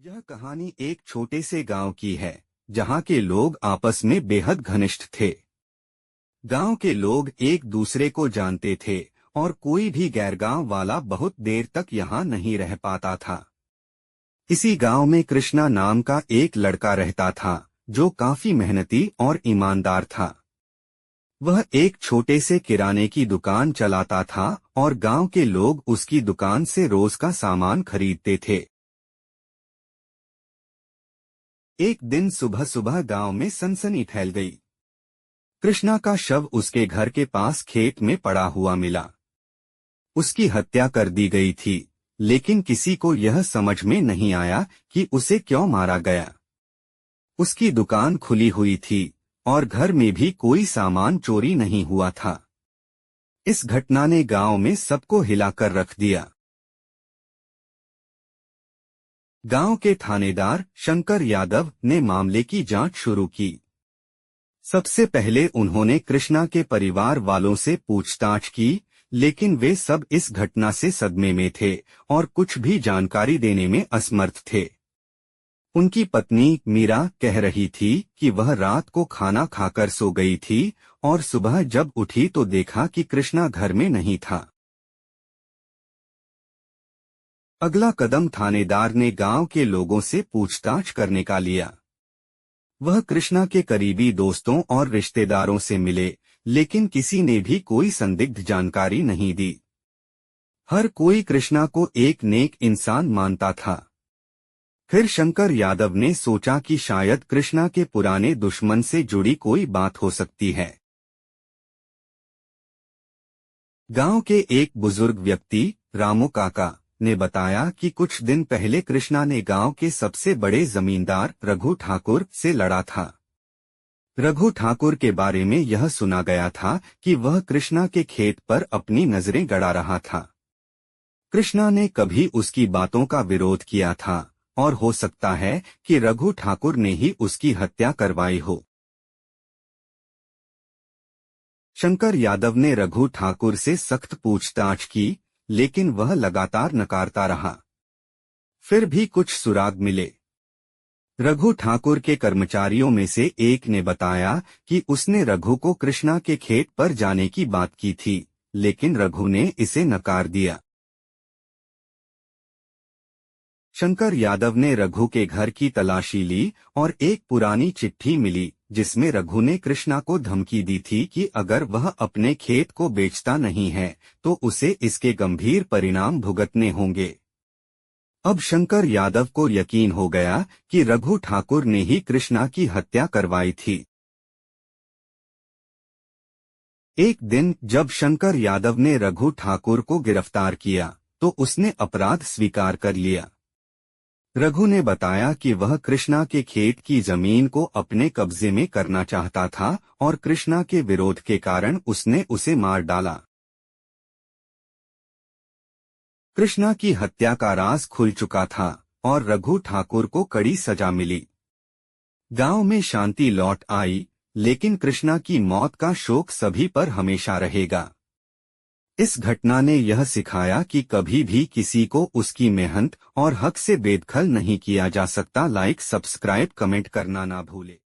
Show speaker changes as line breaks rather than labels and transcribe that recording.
यह कहानी एक छोटे से गांव की है जहां के लोग आपस में बेहद घनिष्ठ थे। गांव के लोग एक दूसरे को जानते थे और कोई भी गैर गांव वाला बहुत देर तक यहां नहीं रह पाता था। इसी गांव में कृष्णा नाम का एक लड़का रहता था जो काफी मेहनती और ईमानदार था। वह एक छोटे से किराने की दुकान चलाता था और गांव के लोग उसकी दुकान से रोज का सामान खरीदते थे। एक दिन सुबह सुबह गांव में सनसनी फैल गई। कृष्णा का शव उसके घर के पास खेत में पड़ा हुआ मिला। उसकी हत्या कर दी गई थी, लेकिन किसी को यह समझ में नहीं आया कि उसे क्यों मारा गया। उसकी दुकान खुली हुई थी और घर में भी कोई सामान चोरी नहीं हुआ था। इस घटना ने गांव में सबको हिलाकर रख दिया। गांव के थानेदार शंकर यादव ने मामले की जांच शुरू की। सबसे पहले उन्होंने कृष्णा के परिवार वालों से पूछताछ की, लेकिन वे सब इस घटना से सदमे में थे और कुछ भी जानकारी देने में असमर्थ थे। उनकी पत्नी मीरा कह रही थी कि वह रात को खाना खाकर सो गई थी और सुबह जब उठी तो देखा कि कृष्णा घर में नहीं था। अगला कदम थानेदार ने गांव के लोगों से पूछताछ करने का लिया। वह कृष्णा के करीबी दोस्तों और रिश्तेदारों से मिले, लेकिन किसी ने भी कोई संदिग्ध जानकारी नहीं दी। हर कोई कृष्णा को एक नेक इंसान मानता था। फिर शंकर यादव ने सोचा कि शायद कृष्णा के पुराने दुश्मन से जुड़ी कोई बात हो सकती है। गांव के एक बुजुर्ग व्यक्ति रामू काका ने बताया कि कुछ दिन पहले कृष्णा ने गांव के सबसे बड़े जमींदार रघु ठाकुर से लड़ा था। रघु ठाकुर के बारे में यह सुना गया था कि वह कृष्णा के खेत पर अपनी नजरें गड़ा रहा था। कृष्णा ने कभी उसकी बातों का विरोध किया था और हो सकता है कि रघु ठाकुर ने ही उसकी हत्या करवाई हो। शंकर यादव ने रघु ठाकुर से सख्त पूछताछ की, लेकिन वह लगातार नकारता रहा। फिर भी कुछ सुराग मिले। रघु ठाकुर के कर्मचारियों में से एक ने बताया कि उसने रघु को कृष्णा के खेत पर जाने की बात की थी, लेकिन रघु ने इसे नकार दिया। शंकर यादव ने रघु के घर की तलाशी ली और एक पुरानी चिट्ठी मिली जिसमें रघु ने कृष्णा को धमकी दी थी कि अगर वह अपने खेत को बेचता नहीं है तो उसे इसके गंभीर परिणाम भुगतने होंगे। अब शंकर यादव को यकीन हो गया कि रघु ठाकुर ने ही कृष्णा की हत्या करवाई थी। एक दिन जब शंकर यादव ने रघु ठाकुर को गिरफ्तार किया तो उसने अपराध स्वीकार कर लिया। रघु ने बताया कि वह कृष्णा के खेत की जमीन को अपने कब्जे में करना चाहता था और कृष्णा के विरोध के कारण उसने उसे मार डाला। कृष्णा की हत्या का राज खुल चुका था और रघु ठाकुर को कड़ी सजा मिली। गांव में शांति लौट आई, लेकिन कृष्णा की मौत का शोक सभी पर हमेशा रहेगा। इस घटना ने यह सिखाया कि कभी भी किसी को उसकी मेहनत और हक से बेदखल नहीं किया जा सकता। लाइक, सब्सक्राइब, कमेंट करना ना भूले।